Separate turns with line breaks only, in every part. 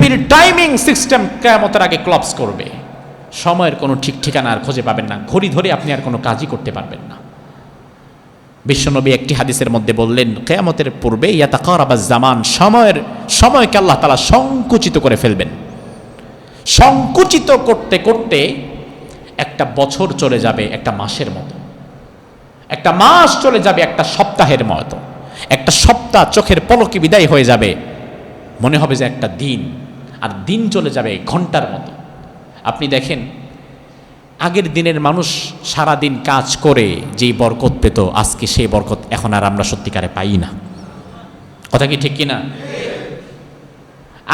পৃথিবীর timing system কিয়ামতের আগে ক্লপস করবে। সময়ের কোনো ঠিক ঠিকানা আর খুঁজে পাবেন না, ঘড়ি ধরে আপনি আর কোনো কাজই করতে পারবেন না। বিশ্বনবী একটি হাদিসের মধ্যে বললেন, কিয়ামতের পূর্বে ইয়াতাকারাবাজ জামান, সময়কে আল্লাহ তাআলা সংকুচিত করে ফেলবেন। সংকুচিত করতে করতে একটা বছর চলে যাবে একটা মাসের মতো, একটা মাস চলে যাবে একটা সপ্তাহের মতো, একটা সপ্তাহ চোখের পলকে বিদায় হয়ে যাবে, মনে হবে যে একটা দিন, আর দিন চলে যাবে ঘন্টার মতো। আপনি দেখেন, আগের দিনের মানুষ সারা দিন কাজ করে যেই বরকত পেত, আজকে সেই বরকত এখন আর আমরা সত্যিকারে পাই না। কথা কি ঠিক কিনা?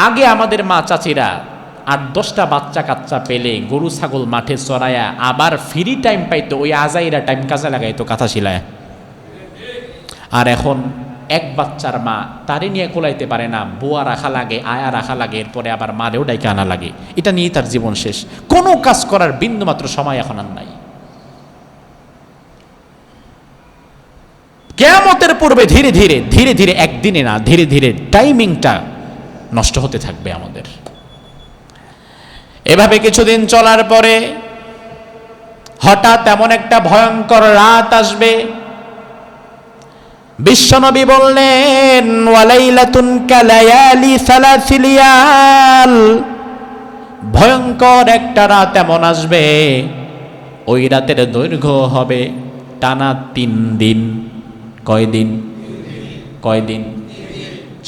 আগে আমাদের মা চাচিরা 8-10টা বাচ্চা কাচ্চা পেলে গরু ছাগল মাঠে চড়ায়া আবার ফ্রি টাইম পাইতো, ওই আজাইরা টাইম কাজে লাগাইতো কাঁথা শিলায়। আর এখন এক বাচ্চার মা তারে নিয়ে কোলাইতে পারে না, বুয়া রাখা লাগে, আয়া রাখা লাগে, এরপরে আবার মারেও ডাইকে আনা লাগে। এটা নিয়ে তার জীবন শেষ, কোনো কাজ করার বিন্দুমাত্র সময় এখন আর নাই। কিয়ামতের পূর্বে ধীরে ধীরে ধীরে ধীরে, একদিনে না, ধীরে ধীরে টাইমিংটা নষ্ট হতে থাকবে আমাদের। এভাবে কিছুদিন চলার পরে হঠাৎ এমন একটা ভয়ঙ্কর রাত আসবে। বিশ্বনবী বললেন, ওয়ালাইলাতুন কালায়ালি সালাসিলিয়াল, ভয়ঙ্কর একটা রাত এমন আসবে, ওই রাতের দৈর্ঘ্য হবে টানা 3 দিন। কয়দিন?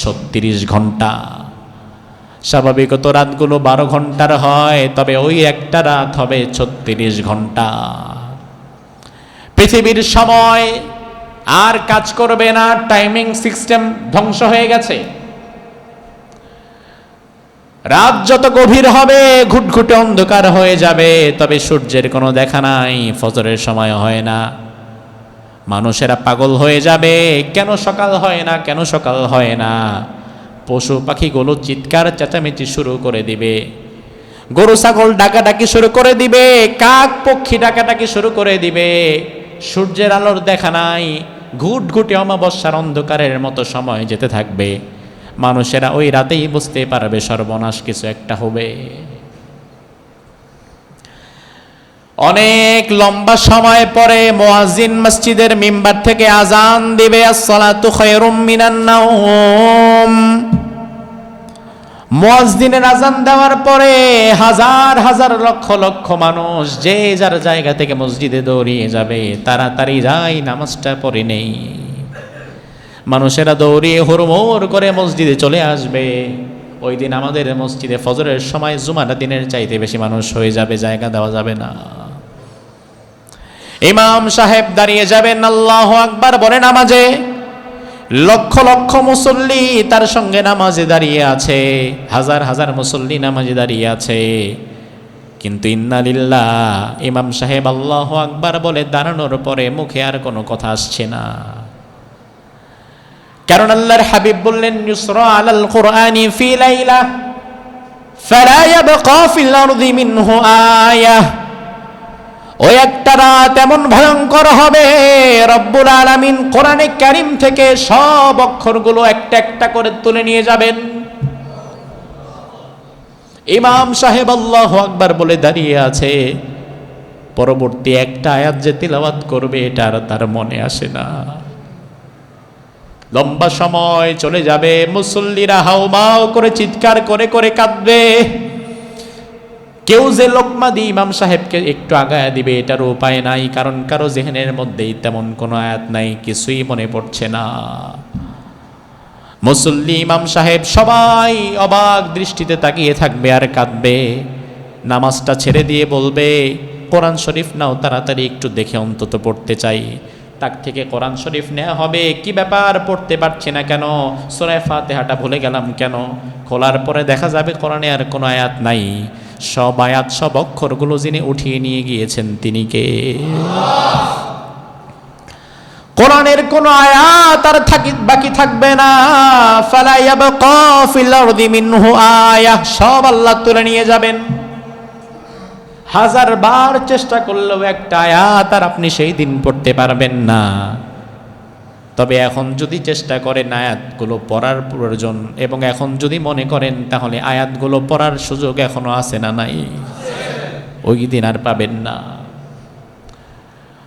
36 ঘন্টা। স্বাভাবিকত রাতগুলো 12 ঘন্টার হয়, তবে ওই একটা রাত হবে 36 ঘন্টা। পৃথিবীর সময় আর কাজ করবে না, টাইমিং সিস্টেম ধ্বংস হয়ে গেছে। রাত যত গভীর হবে ঘুটঘুটে অন্ধকার হয়ে যাবে, তবে সূর্যের কোনো দেখা নাই, ফজরের সময় হয় না। মানুষেরা পাগল হয়ে যাবে, কেন সকাল হয় না, কেন সকাল হয় না। পশু পাখিগুলো চিৎকার চেঁচামেচি শুরু করে দিবে, গরু ছাগল ডাকাডাকি শুরু করে দিবে, কাক পক্ষী ডাকাডাকি শুরু করে দিবে। সূর্যের আলোর দেখা নাই, ঘুটঘুটে অমাবস্যার অন্ধকারের মতো সময় যেতে থাকবে। মানুষেরা ওই রাতেই বুঝতে পারবে সর্বনাশ কিছু একটা হবে। অনেক লম্বা সময় পরে মুয়াজ্জিন মসজিদের মিম্বার থেকে আজান দিবে, আসসালাতু খায়রুম মিনান নাওম। মুয়াজ্জিনের আজান দেওয়ার পরে হাজার হাজার লক্ষ লক্ষ মানুষ যে যার জায়গা থেকে মসজিদে দৌড়িয়ে যাবে, তাড়াতাড়ি যাই নামাজটা পড়ে নেই। মানুষেরা দৌড়িয়ে হুড়মুড় করে মসজিদে চলে আসবে। ওই দিন আমাদের মসজিদে ফজরের সময় জুমার দিনের চাইতে বেশি মানুষ হয়ে যাবে, জায়গা দেওয়া যাবে না। ইমাম সাহেব দাঁড়িয়ে যাবেন, আল্লাহু আকবার বলে নামাজে, লক্ষ লক্ষ মুসল্লি তার সঙ্গে নামাজে দাঁড়িয়ে আছে, হাজার হাজার মুসল্লি নামাজে দাঁড়িয়ে আছে। কিন্তু ইন্না লিল্লাহ, ইমাম সাহেব আল্লাহু আকবার বলে দাঁড়ানোর পরে মুখে আর কোনো কথা আসছে না। কারণ আল্লাহর হাবিব বললেন, ইউসরা আলাল কুরআনি ফি লাইলা ফালা ইয়াবকা ফিল আরদি মিনহু আয়াহ। ওই একটা রাত এমন ভয়ঙ্কর হবে, রব্বুল আলামিন কোরআনে কারীম থেকে সব অক্ষরগুলো একটা একটা করে তুলে নিয়ে যাবেন। ইমাম সাহেব আল্লাহু আকবার বলে দাঁড়িয়ে আছে, পরবর্তী একটা আয়াত যে তিলাওয়াত করবে এটা আর তার মনে আসে না। লম্বা সময় চলে যাবে, মুসল্লিরা হাউমাউ করে চিৎকার করে করে কাঁদবে। কেউ যে লোকমা দিয়ে ইমাম সাহেবকে একটু আগায় দিবে এটার উপায় নাই, কারণ কারো জেহেনের মধ্যেই তেমন কোনো আয়াত নাই, কিছুই মনে পড়ছে না। মুসল্লি, ইমাম সাহেব সবাই অবাক দৃষ্টিতে তাকিয়ে থাকবে আর কাঁদবে। নামাজটা ছেড়ে দিয়ে বলবে, কোরআন শরীফ নাও, তাড়াতাড়ি একটু দেখে অন্তত পড়তে চাই। তাক থেকে কোরআন শরীফ নেওয়া হবে। কি ব্যাপার, পড়তে পারছি না কেন, সূরা ফাতিহাটা ভুলে গেলাম কেন? খোলার পরে দেখা যাবে কোরআনে আর কোনো আয়াত নাই। সব আয়াত, সব অক্ষরগুলো যিনি উঠিয়ে নিয়ে গিয়েছেন তিনি কে? কোরআনের কোন আয়াত আর বাকি থাকবে না। ফালা ইয়াবকা ফিল আরদি মিনহু আয়াহ, সব আল্লাহ তুলে নিয়ে যাবেন। হাজার বার চেষ্টা করলেও একটা আয়াত আর আপনি সেই দিন পড়তে পারবেন না। তবে এখন যদি চেষ্টা করেন আয়াতগুলো পড়ার প্রয়োজন, এবং এখন যদি মনে করেন, তাহলে আয়াতগুলো পড়ার সুযোগ এখনো আছে না নাই? ওই দিন আর পাবেন না।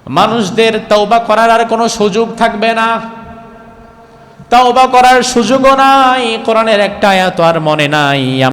মানুষদের তওবা করার আর কোনো সুযোগ থাকবে না, তওবা করার সুযোগও নাই। কোরআনের একটা আয়াত আর মনে নাই।